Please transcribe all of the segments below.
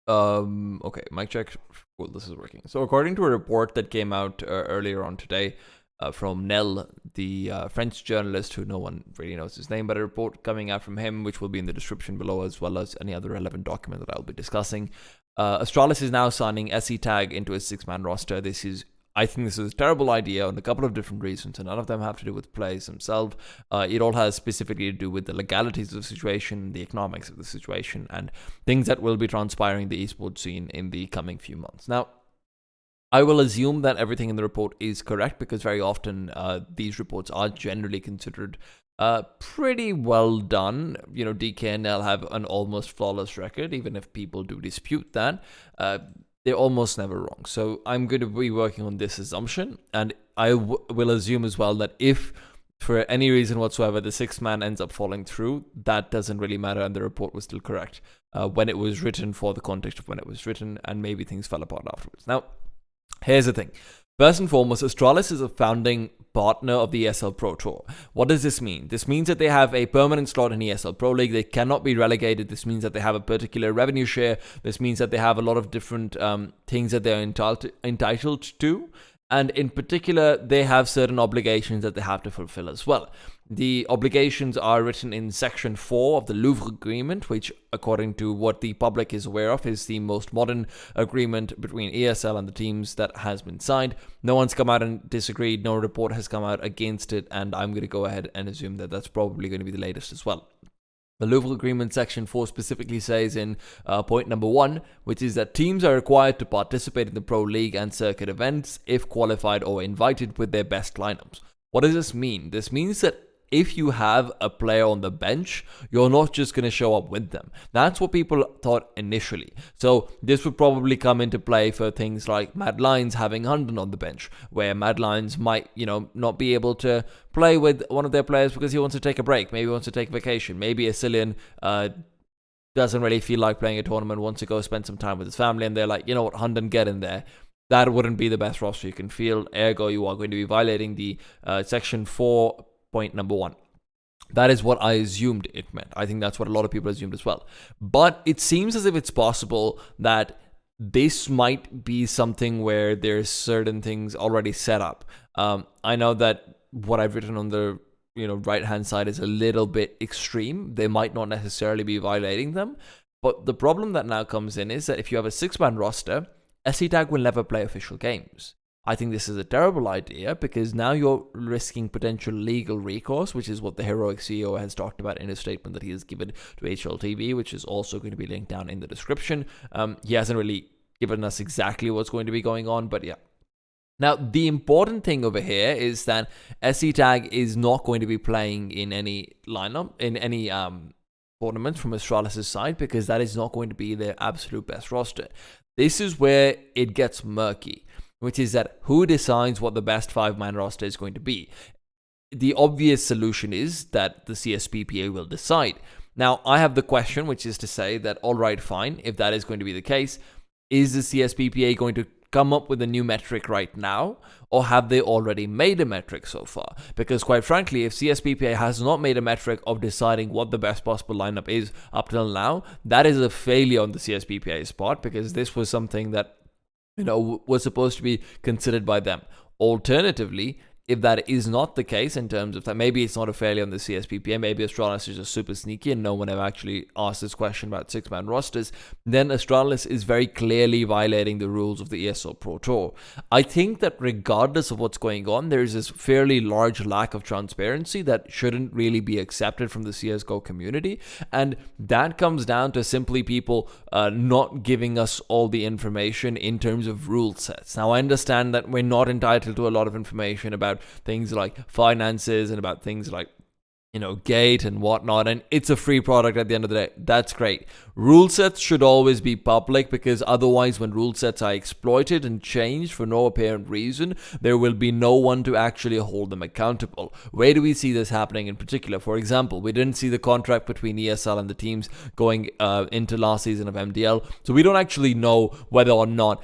Okay, mic check. Cool, this is working. So according to a report that came out earlier on today from Nel, the French journalist who no one really knows his name, but a report coming out from him, which will be in the description below, as well as any other relevant document that I'll be discussing. Astralis is now signing s3tag into a 6-man roster. I think this is a terrible idea on a couple of different reasons, and none of them have to do with players themselves. It all has specifically to do with the legalities of the situation, the economics of the situation, and things that will be transpiring in the esports scene in the coming few months. Now, I will assume that everything in the report is correct because very often these reports are generally considered pretty well done. DK and Nel have an almost flawless record, even if people do dispute that. They're almost never wrong. So I'm going to be working on this assumption, and I will assume as well that if for any reason whatsoever the 6-man ends up falling through, that doesn't really matter, and the report was still correct when it was written, for the context of when it was written, and maybe things fell apart afterwards. Now, here's the thing. First and foremost, Astralis is a founding partner of the ESL Pro Tour. What does this mean? This means that they have a permanent slot in ESL Pro League. They cannot be relegated. This means that they have a particular revenue share. This means that they have a lot of different things that they're entitled to. And in particular, they have certain obligations that they have to fulfill as well. The obligations are written in Section 4 of the Louvre Agreement, which, according to what the public is aware of, is the most modern agreement between ESL and the teams that has been signed. No one's come out and disagreed. No report has come out against it, and I'm going to go ahead and assume that that's probably going to be the latest as well. The Louvre Agreement Section 4 specifically says in point number 1, which is that teams are required to participate in the Pro League and circuit events if qualified or invited with their best lineups. What does this mean? This means that if you have a player on the bench, you're not just going to show up with them. That's what people thought initially. So this would probably come into play for things like Mad Lions having Hunden on the bench, where Mad Lions might, not be able to play with one of their players because he wants to take a break. Maybe he wants to take vacation. Maybe a Cillian doesn't really feel like playing a tournament, wants to go spend some time with his family, and they're like, you know what, Hunden, get in there. That wouldn't be the best roster you can field. Ergo, you are going to be violating the Section 4 point number 1. That is what I assumed it meant. I think that's what a lot of people assumed as well. But it seems as if it's possible that this might be something where there's certain things already set up. I know that what I've written on the right-hand side is a little bit extreme. They might not necessarily be violating them. But the problem that now comes in is that if you have a 6-man roster, s3tag will never play official games. I think this is a terrible idea because now you're risking potential legal recourse, which is what the Heroic CEO has talked about in a statement that he has given to HLTV, which is also going to be linked down in the description. He hasn't really given us exactly what's going to be going on, but yeah. Now, the important thing over here is that s3tag is not going to be playing in any lineup, in any tournaments from Astralis' side, because that is not going to be their absolute best roster. This is where it gets murky, which is that who decides what the best 5-man roster is going to be. The obvious solution is that the CSPPA will decide. Now, I have the question, which is to say that, all right, fine, if that is going to be the case, is the CSPPA going to come up with a new metric right now, or have they already made a metric so far? Because quite frankly, if CSPPA has not made a metric of deciding what the best possible lineup is up till now, that is a failure on the CSPPA's part, because this was something that was supposed to be considered by them. Alternatively, if that is not the case, in terms of that, maybe it's not a failure on the CSPPA, maybe Astralis is just super sneaky and no one ever actually asked this question about 6-man rosters, then Astralis is very clearly violating the rules of the ESL Pro Tour. I think that regardless of what's going on, there is this fairly large lack of transparency that shouldn't really be accepted from the CSGO community, and that comes down to simply people not giving us all the information in terms of rule sets. Now, I understand that we're not entitled to a lot of information about things like finances and about things like gate and whatnot, and it's a free product at the end of the day. That's great. Rule sets should always be public, because otherwise when rule sets are exploited and changed for no apparent reason, there will be no one to actually hold them accountable. Where do we see this happening in particular? For example, we didn't see the contract between ESL and the teams going into last season of MDL, so we don't actually know whether or not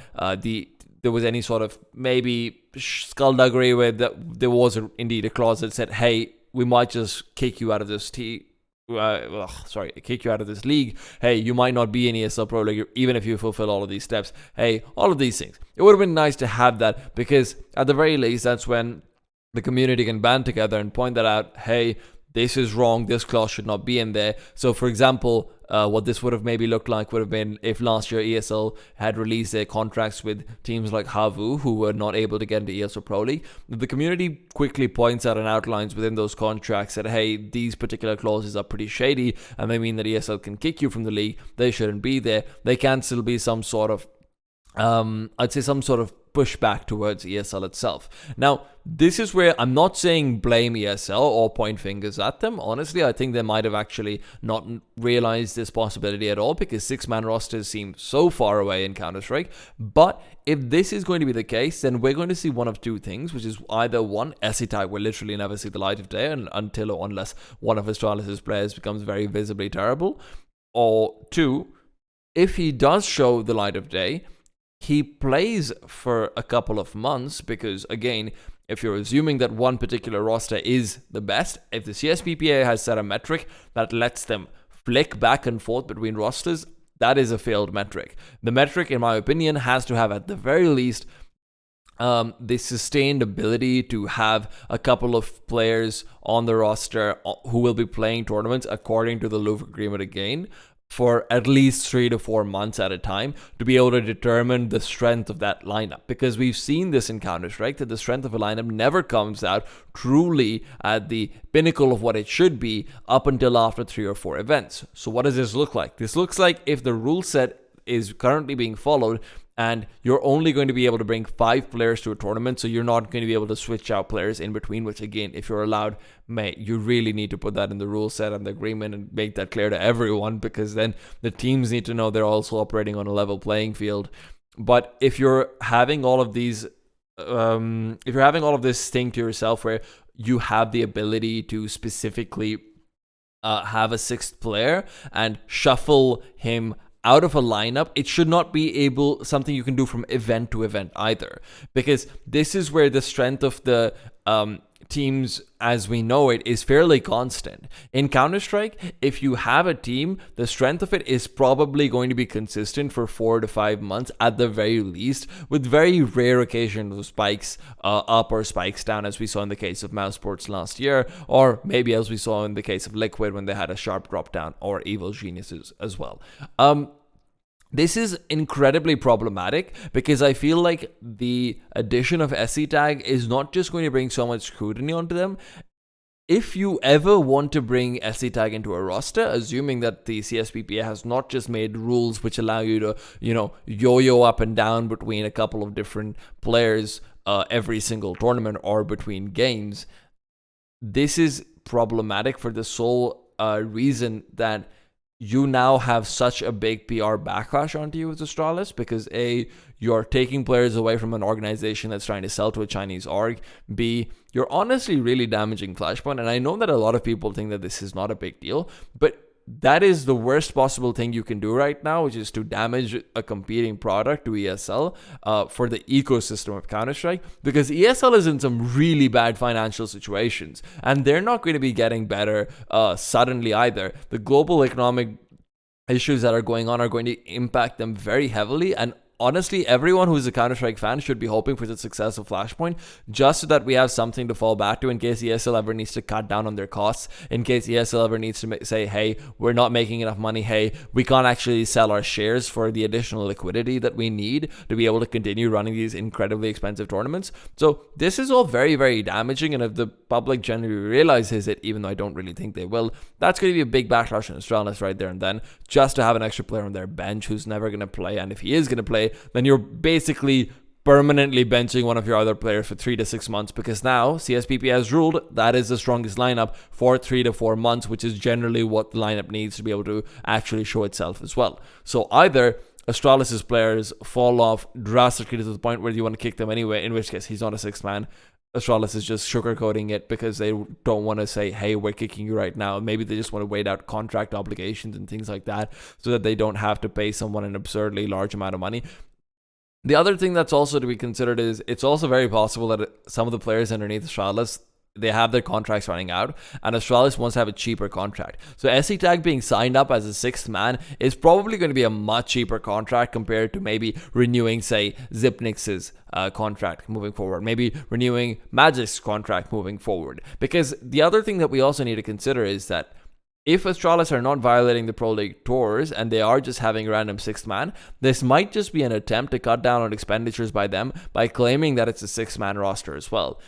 there was any sort of maybe skullduggery where there was indeed a clause that said, hey, we might just kick you out of this kick you out of this league. Hey, you might not be in ESL Pro League even if you fulfill all of these steps. Hey, all of these things. It would have been nice to have that, because at the very least, that's when the community can band together and point that out. Hey, this is wrong. This clause should not be in there. So, for example, what this would have maybe looked like would have been if last year ESL had released their contracts with teams like Havu, who were not able to get into ESL Pro League. The community quickly points out and outlines within those contracts that, hey, these particular clauses are pretty shady and they mean that ESL can kick you from the league. They shouldn't be there. They can still be some sort of some sort of pushback towards ESL itself. Now, this is where I'm not saying blame ESL or point fingers at them. Honestly, I think they might have actually not realized this possibility at all, because 6-man rosters seem so far away in Counter-Strike. But if this is going to be the case, then we're going to see one of two things, which is either one, e3tag will literally never see the light of day until or unless one of Astralis' players becomes very visibly terrible, or two, if he does show the light of day, he plays for a couple of months, because again, if you're assuming that one particular roster is the best, if the CSPPA has set a metric that lets them flick back and forth between rosters, that is a failed metric. The metric, in my opinion, has to have at the very least the sustained ability to have a couple of players on the roster who will be playing tournaments according to the Louvre Agreement again, for at least 3 to 4 months at a time, to be able to determine the strength of that lineup. Because we've seen this in Counter-Strike, that the strength of a lineup never comes out truly at the pinnacle of what it should be up until after 3 or 4 events. So what does this look like? This looks like if the rule set is currently being followed, and you're only going to be able to bring 5 players to a tournament, so you're not going to be able to switch out players in between, which again, if you're allowed, mate, you really need to put that in the rule set and the agreement and make that clear to everyone, because then the teams need to know they're also operating on a level playing field. But if you're having all of these, if you're having all of this thing to yourself where you have the ability to specifically have a 6th player and shuffle him out of a lineup, it should not be something you can do from event to event either, because this is where the strength of the teams as we know it is fairly constant. In Counter-Strike, if you have a team, the strength of it is probably going to be consistent for 4 to 5 months at the very least, with very rare occasions of spikes up or spikes down, as we saw in the case of Mouse Sports last year, or maybe as we saw in the case of Liquid when they had a sharp drop down, or Evil Geniuses as well. This is incredibly problematic, because I feel like the addition of e3tag is not just going to bring so much scrutiny onto them. If you ever want to bring e3tag into a roster, assuming that the CSPPA has not just made rules which allow you to, yo-yo up and down between a couple of different players every single tournament or between games, this is problematic for the sole reason that you now have such a big PR backlash onto you with Astralis, because A, you're taking players away from an organization that's trying to sell to a Chinese org. B, you're honestly really damaging Flashpoint. And I know that a lot of people think that this is not a big deal, but that is the worst possible thing you can do right now, which is to damage a competing product to ESL for the ecosystem of Counter-Strike, because ESL is in some really bad financial situations, and they're not going to be getting better suddenly either. The global economic issues that are going on are going to impact them very heavily, and honestly, everyone who's a Counter-Strike fan should be hoping for the success of Flashpoint, just so that we have something to fall back to in case ESL ever needs to cut down on their costs, in case ESL ever needs to say, hey, we're not making enough money, hey, we can't actually sell our shares for the additional liquidity that we need to be able to continue running these incredibly expensive tournaments. So this is all very, very damaging, and if the public generally realizes it, even though I don't really think they will, that's going to be a big backlash on Astralis right there and then, just to have an extra player on their bench who's never going to play, and if he is going to play, then you're basically permanently benching one of your other players for 3 to 6 months, because now CSPP has ruled that is the strongest lineup for 3 to 4 months, which is generally what the lineup needs to be able to actually show itself as well. So either Astralis' players fall off drastically to the point where you want to kick them anyway, in which case he's not a 6th man. Astralis is just sugarcoating it because they don't want to say, hey, we're kicking you right now. Maybe they just want to wait out contract obligations and things like that so that they don't have to pay someone an absurdly large amount of money. The other thing that's also to be considered is it's also very possible that some of the players underneath Astralis they have their contracts running out, and Astralis wants to have a cheaper contract. So s3tag being signed up as a sixth man is probably going to be a much cheaper contract compared to maybe renewing, say, Zipnix's contract moving forward, maybe renewing Magic's contract moving forward. Because the other thing that we also need to consider is that if Astralis are not violating the Pro League tours and they are just having a random sixth man, this might just be an attempt to cut down on expenditures by them by claiming that it's a six-man roster as well.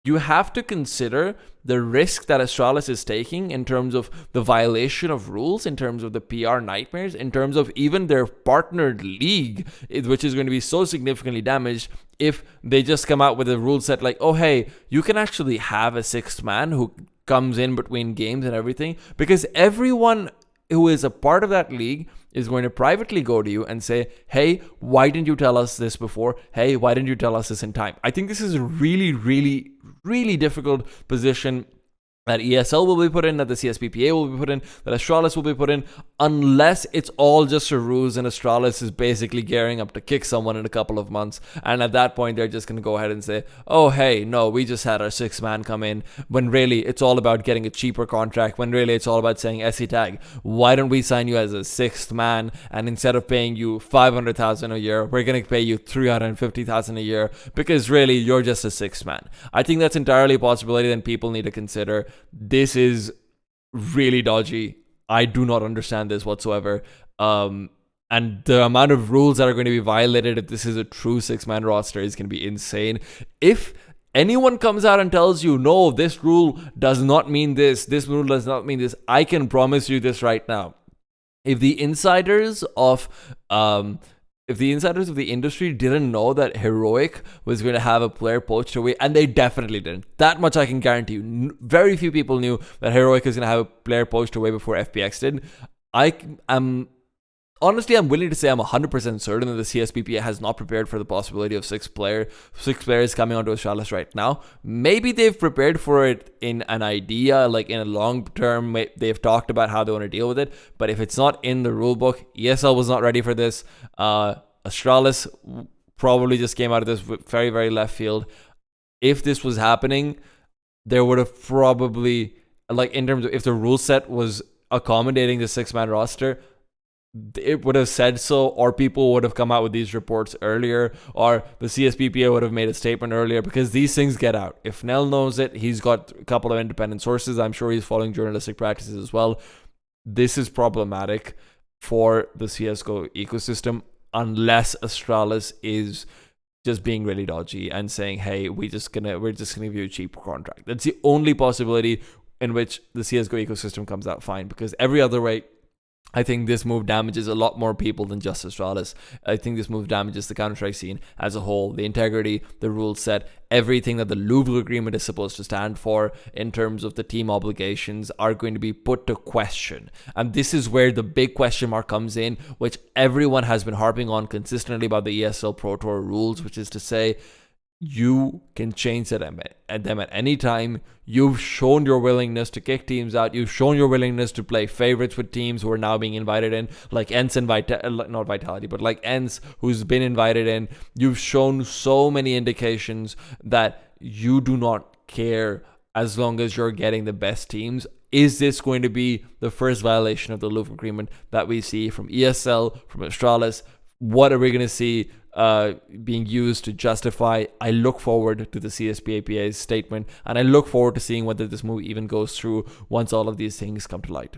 You have to consider the risk that Astralis is taking in terms of the violation of rules, in terms of the PR nightmares, in terms of even their partnered league, which is going to be so significantly damaged if they just come out with a rule set like, oh, hey, you can actually have a sixth man who comes in between games and everything, because everyone who is a part of that league is going to privately go to you and say, hey, why didn't you tell us this before? Hey, why didn't you tell us this in time? I think this is a really, really, really difficult position that ESL will be put in, that the CSPPA will be put in, that Astralis will be put in, unless it's all just a ruse and Astralis is basically gearing up to kick someone in a couple of months. And at that point, they're just going to go ahead and say, oh, hey, no, we just had our sixth man come in, when really it's all about getting a cheaper contract, when really it's all about saying, s3tag, why don't we sign you as a sixth man? And instead of paying you $500,000 a year, we're going to pay you $350,000 a year, because really you're just a sixth man. I think that's entirely a possibility that people need to consider. This is really dodgy. I do not understand this whatsoever. And the amount of rules that are going to be violated if this is a true six-man roster is going to be insane. If anyone comes out and tells you, no, this rule does not mean this rule does not mean this, I can promise you this right now. If the insiders of the industry didn't know that Heroic was going to have a player poached away, and they definitely didn't. That much I can guarantee you. Very few people knew that Heroic was going to have a player poached away before FPX did. Honestly, I'm willing to say I'm 100% certain that the CSPPA has not prepared for the possibility of six players coming onto Astralis right now. Maybe they've prepared for it in an idea, like in a long term, they've talked about how they want to deal with it. But if it's not in the rulebook, ESL was not ready for this. Astralis probably just came out of this very, very left field. If this was happening, there would have probably, like in terms of if the rule set was accommodating the six-man roster, it would have said so, or people would have come out with these reports earlier, or the CSPPA would have made a statement earlier, because these things get out. If Nell knows it, he's got a couple of independent sources. I'm sure he's following journalistic practices as well. This is problematic for the CSGO ecosystem, unless Astralis is just being really dodgy and saying, hey, we're just gonna give you a cheap contract. That's the only possibility in which the CSGO ecosystem comes out fine, because every other way, I think this move damages a lot more people than just Astralis. I think this move damages the Counter-Strike scene as a whole. The integrity, the rule set, everything that the Louvre Agreement is supposed to stand for in terms of the team obligations are going to be put to question. And this is where the big question mark comes in, which everyone has been harping on consistently about the ESL Pro Tour rules, which is to say, you can change them at any time. You've shown your willingness to kick teams out. You've shown your willingness to play favorites with teams who are now being invited in, like ENCE and not Vitality, but like ENCE, who's been invited in. You've shown so many indications that you do not care as long as you're getting the best teams. Is this going to be the first violation of the Louvre Agreement that we see from ESL, from Astralis? What are we going to see being used to justify? I look forward to the CSPAPA's statement, and I look forward to seeing whether this move even goes through once all of these things come to light.